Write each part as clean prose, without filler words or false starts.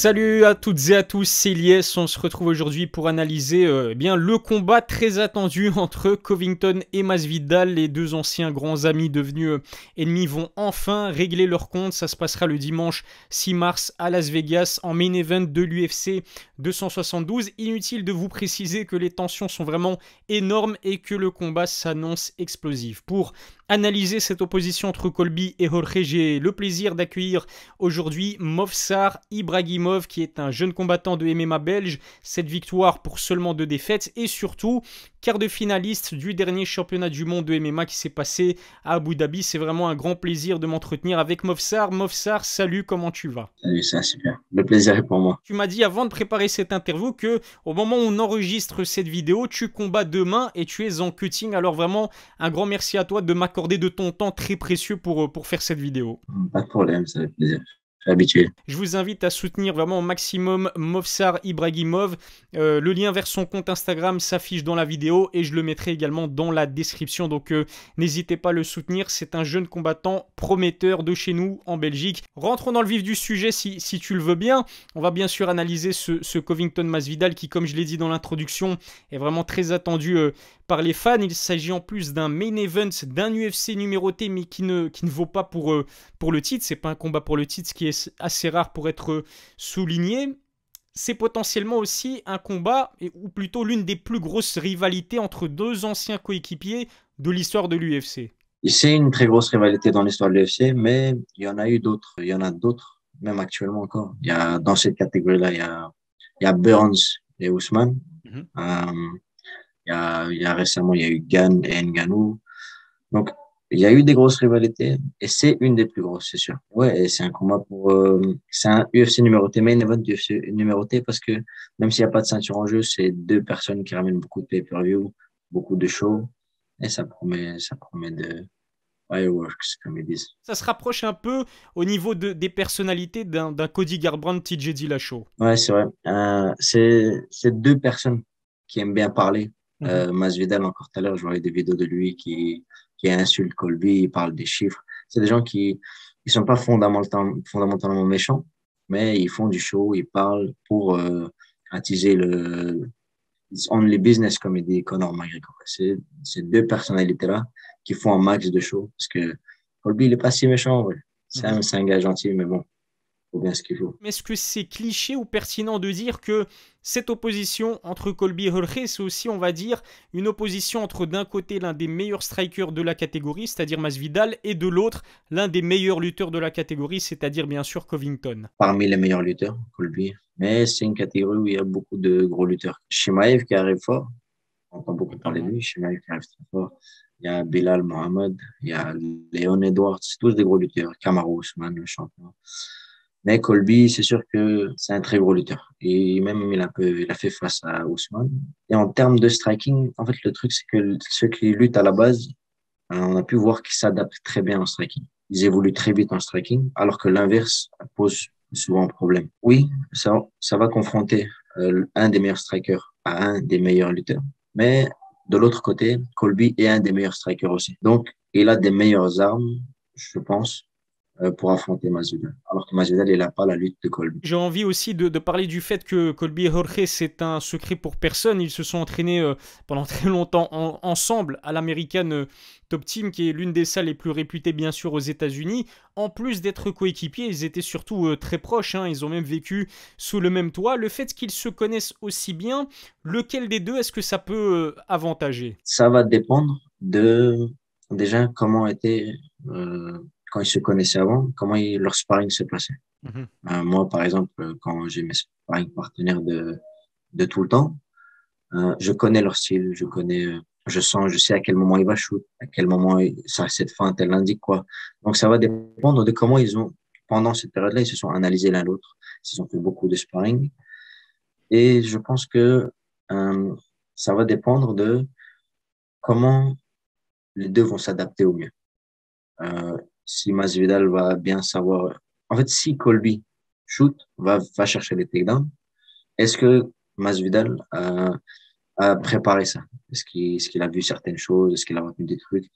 Salut à toutes et à tous, c'est Elias. On se retrouve aujourd'hui pour analyser bien le combat très attendu entre Covington et Masvidal. Les deux anciens grands amis devenus ennemis vont enfin régler leur compte. Ça se passera le dimanche 6 mars à Las Vegas en main event de l'UFC 272. Inutile de vous préciser que les tensions sont vraiment énormes et que le combat s'annonce explosif. Pour analyser cette opposition entre Colby et Jorge, j'ai le plaisir d'accueillir aujourd'hui Movsar Ibragimov, qui est un jeune combattant de MMA belge. Cette victoire pour seulement 2 défaites et surtout quart de finaliste du dernier championnat du monde de MMA qui s'est passé à Abu Dhabi. C'est vraiment un grand plaisir de m'entretenir avec Movsar. Movsar, salut, comment tu vas? Salut, c'est super. Le plaisir est pour moi. Tu m'as dit avant de préparer cette interview que au moment où on enregistre cette vidéo, tu combats demain et tu es en cutting. Alors vraiment, un grand merci à toi de m'accorder de ton temps très précieux pour faire cette vidéo. Pas de problème, ça fait plaisir. Je suis habitué. Je vous invite à soutenir vraiment au maximum Movsar Ibragimov. Le lien vers son compte Instagram s'affiche dans la vidéo et je le mettrai également dans la description. Donc n'hésitez pas à le soutenir. C'est un jeune combattant prometteur de chez nous en Belgique. Rentrons dans le vif du sujet si tu le veux bien. On va bien sûr analyser ce Covington Masvidal qui, comme je l'ai dit dans l'introduction, est vraiment très attendu par les fans. Il s'agit en plus d'un main event, d'un UFC numéroté, mais qui ne vaut pas pour le titre. C'est pas un combat pour le titre, ce qui est assez rare pour être souligné. C'est potentiellement aussi un combat, ou plutôt l'une des plus grosses rivalités entre deux anciens coéquipiers de l'histoire de l'UFC. C'est une très grosse rivalité dans l'histoire de l'UFC, mais il y en a eu d'autres. Il y en a d'autres, même actuellement encore. Dans cette catégorie-là, il y a Burns et Ousmane. Mhm. Euh, il y a récemment, il y a eu Gane et Ngannou. Donc, il y a eu des grosses rivalités et c'est une des plus grosses, c'est sûr. Ouais, et c'est un combat c'est un UFC numéroté, main event UFC numéroté parce que même s'il n'y a pas de ceinture en jeu, c'est deux personnes qui ramènent beaucoup de pay-per-view, beaucoup de shows et ça promet de fireworks, comme ils disent. Ça se rapproche un peu au niveau des personnalités d'un Cody Garbrandt, TJ Dillashaw. Ouais, c'est vrai. C'est deux personnes qui aiment bien parler. Mhm. Masvidal, encore tout à l'heure, je voyais des vidéos de lui qui insulte Colby, il parle des chiffres. C'est des gens qui ils sont pas fondamentalement méchants, mais ils font du show, ils parlent pour attiser le it's only business, comme il dit Conor McGregor. C'est ces deux personnalités-là qui font un max de show parce que Colby, il est pas si méchant, en vrai. Mhm. C'est un gars gentil, mais bon, faut bien ce qu'il faut. Est-ce que c'est cliché ou pertinent de dire que cette opposition entre Colby et Jorge, c'est aussi, on va dire, une opposition entre d'un côté l'un des meilleurs strikers de la catégorie, c'est-à-dire Masvidal, et de l'autre l'un des meilleurs lutteurs de la catégorie, c'est-à-dire bien sûr Covington. Parmi les meilleurs lutteurs, Colby. Mais c'est une catégorie où il y a beaucoup de gros lutteurs. Shimaev qui arrive fort. On entend beaucoup parler de Totalement. lui. Shimaev qui arrive très fort. Il y a Bilal Mohamed. Il y a Leon Edwards. C'est tous des gros lutteurs. Kamaru Usman, le champion. Mais Colby, c'est sûr que c'est un très gros lutteur. Et même, il a fait face à Usman. Et en termes de striking, en fait, le truc, c'est que ceux qui luttent à la base, on a pu voir qu'ils s'adaptent très bien en striking. Ils évoluent très vite en striking, alors que l'inverse pose souvent problème. Oui, ça va confronter un des meilleurs strikers à un des meilleurs lutteurs. Mais de l'autre côté, Colby est un des meilleurs strikers aussi. Donc, il a des meilleures armes, je pense, pour affronter Masvidal. Alors que Masvidal, il n'a pas la lutte de Colby. J'ai envie aussi de parler du fait que Colby et Jorge, c'est un secret pour personne. Ils se sont entraînés pendant très longtemps ensemble à l'American Top Team, qui est l'une des salles les plus réputées, bien sûr, aux États-Unis. En plus d'être coéquipiers, ils étaient surtout très proches. Hein. Ils ont même vécu sous le même toit. Le fait qu'ils se connaissent aussi bien, lequel des deux est-ce que ça peut avantager? Ça va dépendre de déjà comment était quand ils se connaissaient avant, leur sparring se passait. Mhm. Moi, par exemple, quand j'ai mes sparring partenaires de tout le temps, je connais leur style, je sais à quel moment il va shoot, à quel moment cette feinte, elle indique quoi. Donc, ça va dépendre de comment pendant cette période-là, ils se sont analysés l'un l'autre, s'ils ont fait beaucoup de sparring. Et je pense que euh, ça va dépendre de comment les deux vont s'adapter au mieux. Si Masvidal va bien savoir, en fait, si Colby va chercher les takedowns, est-ce que Masvidal a préparé ça? Est-ce qu'il a vu certaines choses? Est-ce qu'il a retenu des trucs?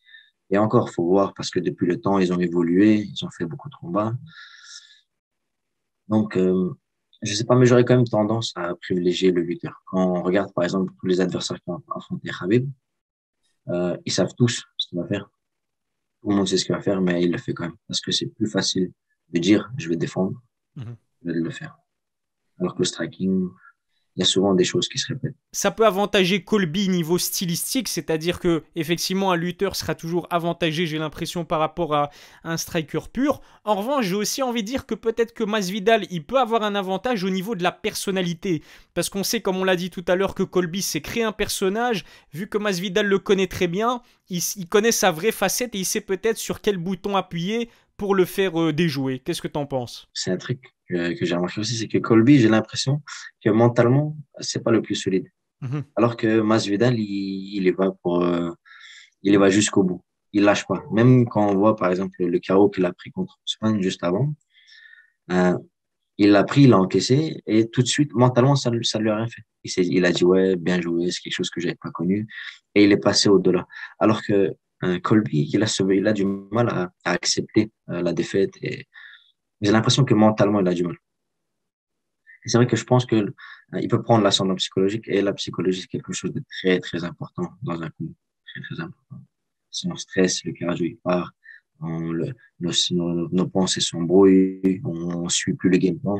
Et encore, faut voir parce que depuis le temps, ils ont évolué, ils ont fait beaucoup de combats. Donc, Je sais pas, mais j'aurais quand même tendance à privilégier le lutteur. Quand on regarde, par exemple, tous les adversaires qui ont affronté Khabib, ils savent tous ce qu'il va faire. Tout le monde sait ce qu'il va faire, mais il le fait quand même. Parce que c'est plus facile de dire, je vais défendre, Mhm. que de le faire. Alors que le striking, il y a souvent des choses qui se répètent. Ça peut avantager Colby niveau stylistique, c'est-à-dire que effectivement un lutteur sera toujours avantagé, j'ai l'impression, par rapport à un striker pur. En revanche, j'ai aussi envie de dire que peut-être que Masvidal, il peut avoir un avantage au niveau de la personnalité, parce qu'on sait, comme on l'a dit tout à l'heure, que Colby s'est créé un personnage. Vu que Masvidal le connaît très bien, il connaît sa vraie facette et il sait peut-être sur quel bouton appuyer pour le faire déjouer. Qu'est-ce que t'en penses? C'est un truc que j'ai remarqué aussi, c'est que Colby, j'ai l'impression que mentalement, c'est pas le plus solide. Mhm. Alors que Masvidal, il y va il y va jusqu'au bout. Il lâche pas. Même quand on voit, par exemple, le KO qu'il a pris contre Ousmane juste avant, euh, il l'a pris, il l'a encaissé, et tout de suite, mentalement, ça lui a rien fait. Il a dit, ouais, bien joué, c'est quelque chose que j'avais pas connu, et il est passé au-delà. Alors que Colby, il a du mal à accepter la défaite, et j'ai l'impression que mentalement, il a du mal. Et c'est vrai que je pense que il peut prendre l'ascendant psychologique, et la psychologie, c'est quelque chose de très, très important dans un coup. Très, très important. Si on stresse, le cardio, il part, on, le, nos pensées s'embrouillent, on suit plus le game plan.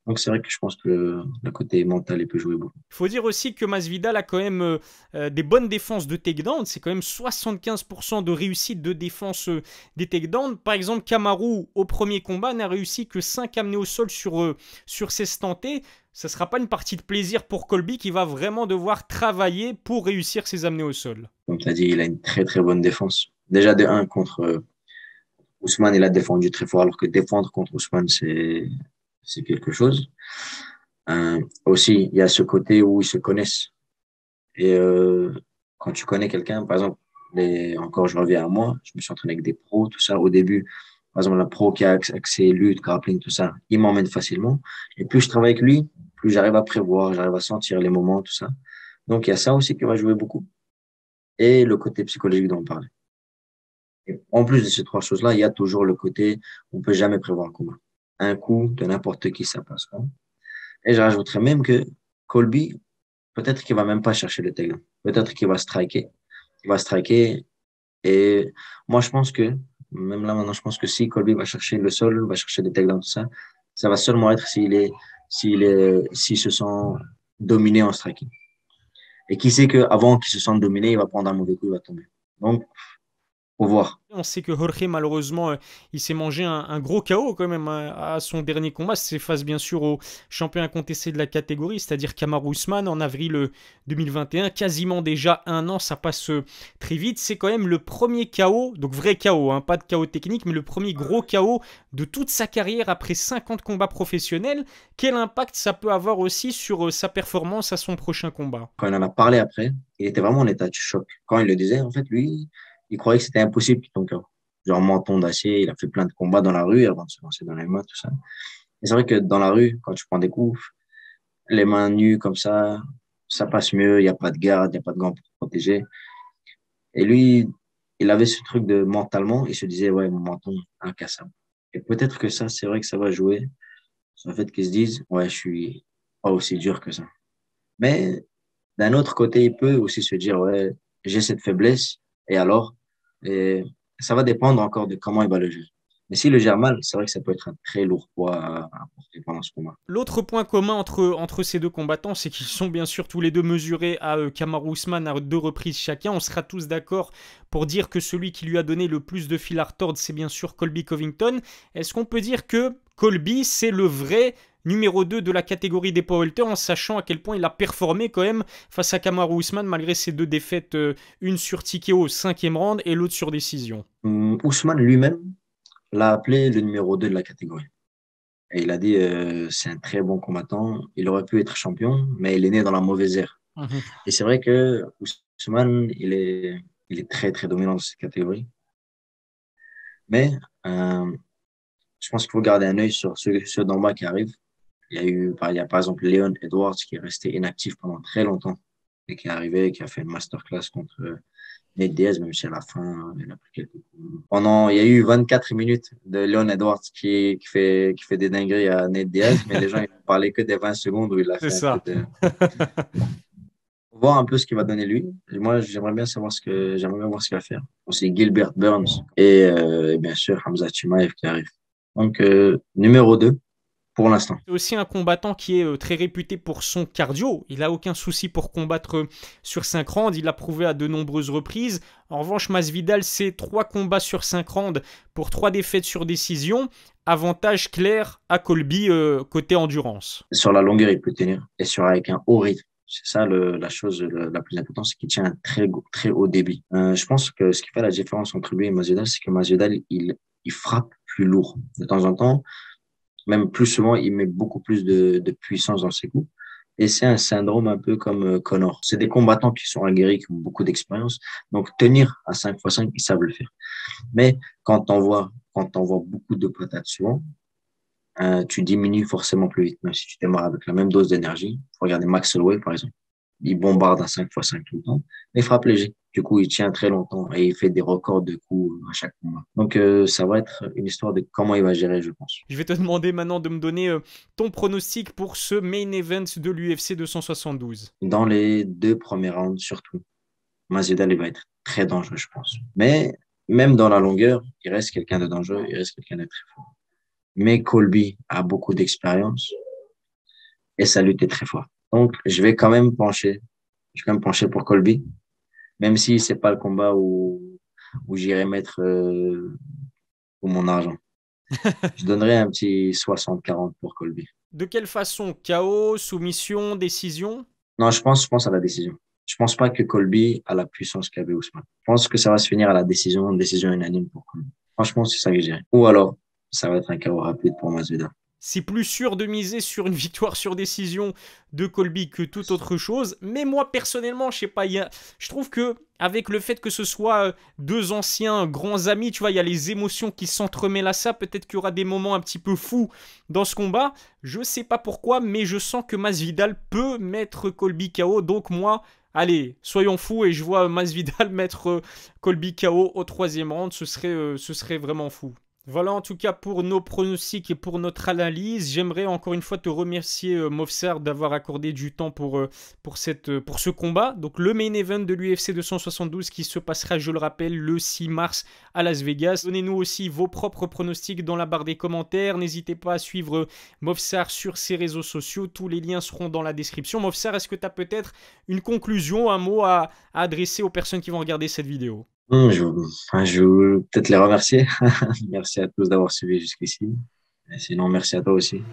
Donc, c'est vrai que je pense que le côté mental, il peut jouer beaucoup. Il faut dire aussi que Masvidal a quand même des bonnes défenses de takedown. C'est quand même 75% de réussite de défense des takedowns. Par exemple, Kamaru, au premier combat, n'a réussi que 5 amenés au sol sur ses stentés. Ça ne sera pas une partie de plaisir pour Colby qui va vraiment devoir travailler pour réussir ses amenés au sol. Comme tu as dit, il a une très, très bonne défense. Déjà, de un contre Ousmane, il a défendu très fort, alors que défendre contre Ousmane, c'est quelque chose. Aussi, il y a ce côté où ils se connaissent. Et quand tu connais quelqu'un, par exemple, encore je reviens à moi, je me suis entraîné avec des pros, tout ça. Au début, par exemple, la pro qui a accès lutte, grappling, tout ça, il m'emmène facilement. Et plus je travaille avec lui, plus j'arrive à prévoir, j'arrive à sentir les moments, tout ça. Donc, il y a ça aussi qui va jouer beaucoup. Et le côté psychologique dont on parlait. Et en plus de ces trois choses-là, il y a toujours le côté, on peut jamais prévoir un combat. Un coup de n'importe qui, ça passe pas. Et je rajouterais même que Colby, peut-être qu'il va même pas chercher le takedown. Peut-être qu'il va striker. Il va striker. Et moi, je pense que, même là maintenant, je pense que si Colby va chercher le sol, va chercher des takedowns, tout ça, ça va seulement être s'il se sent dominé en striking. Et qui sait qu'avant qu'il se sente dominé, il va prendre un mauvais coup, il va tomber. Donc, faut voir. On sait que Jorge, malheureusement, il s'est mangé un gros KO quand même à son dernier combat. C'est face bien sûr au champion incontesté de la catégorie, c'est-à-dire Kamaru Usman en avril 2021. Quasiment déjà un an, ça passe très vite. C'est quand même le premier KO, donc vrai KO, hein, pas de KO technique, mais le premier gros KO de toute sa carrière après 50 combats professionnels. Quel impact ça peut avoir aussi sur sa performance à son prochain combat? Quand il en a parlé après, il était vraiment en état de choc. Quand il le disait, en fait, lui, il croyait que c'était impossible qu'il tombe KO. Genre menton d'acier, il a fait plein de combats dans la rue avant de se lancer dans les mains, tout ça. Et c'est vrai que dans la rue, quand tu prends des coups, les mains nues comme ça passe mieux, il n'y a pas de garde, il n'y a pas de gants pour te protéger. Et lui, il avait ce truc de mentalement, il se disait, ouais, mon menton, incassable. Et peut-être que ça, c'est vrai que ça va jouer sur le fait qu'ils se disent, ouais, je suis pas aussi dur que ça. Mais d'un autre côté, il peut aussi se dire, ouais, j'ai cette faiblesse, et alors, et ça va dépendre encore de comment il va le gérer. Mais s'il le gère mal, c'est vrai que ça peut être un très lourd poids à porter pendant ce combat. L'autre point commun entre ces deux combattants, c'est qu'ils sont bien sûr tous les deux mesurés à Kamaru Usman à deux reprises chacun. On sera tous d'accord pour dire que celui qui lui a donné le plus de fil à retordre, c'est bien sûr Colby Covington. Est-ce qu'on peut dire que Colby, c'est le vrai numéro 2 de la catégorie des powerlifters, en sachant à quel point il a performé quand même face à Kamaru Usman malgré ses deux défaites, une sur TKO au 5e round et l'autre sur décision? Ousmane lui-même l'a appelé le numéro 2 de la catégorie. Et il a dit, c'est un très bon combattant, il aurait pu être champion, mais il est né dans la mauvaise ère. Mhm. Et c'est vrai que Ousmane, il est très, très dominant dans cette catégorie. Mais je pense qu'il faut garder un œil sur ceux d'en bas qui arrivent. Il y a par exemple Leon Edwards qui est resté inactif pendant très longtemps. et qui est arrivé, qui a fait une masterclass contre Nate Diaz, même si à la fin, il a pris quelques coups. Il y a eu 24 minutes de Leon Edwards qui fait des dingueries à Nate Diaz, mais les gens, ils ne parlaient que des 20 secondes où il a C'est fait un peu ça. de, voir un peu ce qu'il va donner lui. Et moi, j'aimerais bien voir ce qu'il va faire. Aussi Gilbert Burns et bien sûr Hamza Chimaev qui arrive. Donc, numéro 2 pour l'instant. C'est aussi un combattant qui est très réputé pour son cardio. Il n'a aucun souci pour combattre sur 5 rounds. Il l'a prouvé à de nombreuses reprises. En revanche, Masvidal, c'est 3 combats sur 5 rounds pour 3 défaites sur décision. Avantage clair à Colby côté endurance. Sur la longueur, il peut tenir et avec un haut rythme. C'est ça la chose la plus importante, c'est qu'il tient un très haut débit. Je pense que ce qui fait la différence entre lui et Masvidal, c'est que Masvidal, il frappe plus lourd. De temps en temps, même plus souvent, il met beaucoup plus de puissance dans ses coups. Et c'est un syndrome un peu comme Conor. C'est des combattants qui sont aguerris, qui ont beaucoup d'expérience. Donc, tenir à 5x5, ils savent le faire. Mais quand on voit beaucoup de patates souvent, tu diminues forcément plus vite, même si tu démarres avec la même dose d'énergie. Faut regarder Max Holloway, par exemple. Il bombarde à 5x5 tout le temps, mais il frappe léger. Du coup, il tient très longtemps et il fait des records de coups à chaque combat. Donc, ça va être une histoire de comment il va gérer, je pense. Je vais te demander maintenant de me donner ton pronostic pour ce main event de l'UFC 272. Dans les 2 premiers rounds, surtout, Masvidal, il va être très dangereux, je pense. Mais même dans la longueur, il reste quelqu'un de dangereux, il reste quelqu'un de très fort. Mais Colby a beaucoup d'expérience et sa lutte est très forte. Donc, je vais quand même pencher pour Colby, même si c'est pas le combat où j'irai mettre pour mon argent. Je donnerais un petit 60-40 pour Colby. De quelle façon? KO, soumission, décision? Non, je pense à la décision. Je pense pas que Colby a la puissance qu'avait Ousmane. Je pense que ça va se finir à la décision unanime pour Colby. Franchement, c'est ça que je dirais. Ou alors, ça va être un KO rapide pour Masvidal. C'est plus sûr de miser sur une victoire sur décision de Colby que toute autre chose. Mais moi, personnellement, je sais pas, je trouve que avec le fait que ce soit deux anciens grands amis, tu vois, il y a les émotions qui s'entremêlent à ça. Peut-être qu'il y aura des moments un petit peu fous dans ce combat. Je sais pas pourquoi, mais je sens que Masvidal peut mettre Colby KO. Donc moi, allez, soyons fous et je vois Masvidal mettre Colby KO au 3e round. Ce serait vraiment fou. Voilà en tout cas pour nos pronostics et pour notre analyse. J'aimerais encore une fois te remercier Movsar d'avoir accordé du temps pour ce combat. Donc le main event de l'UFC 272 qui se passera, je le rappelle, le 6 mars à Las Vegas. Donnez-nous aussi vos propres pronostics dans la barre des commentaires. N'hésitez pas à suivre Movsar sur ses réseaux sociaux. Tous les liens seront dans la description. Movsar, est-ce que tu as peut-être une conclusion, un mot à adresser aux personnes qui vont regarder cette vidéo? Je veux peut-être les remercier. Merci à tous d'avoir suivi jusqu'ici. Et sinon, merci à toi aussi.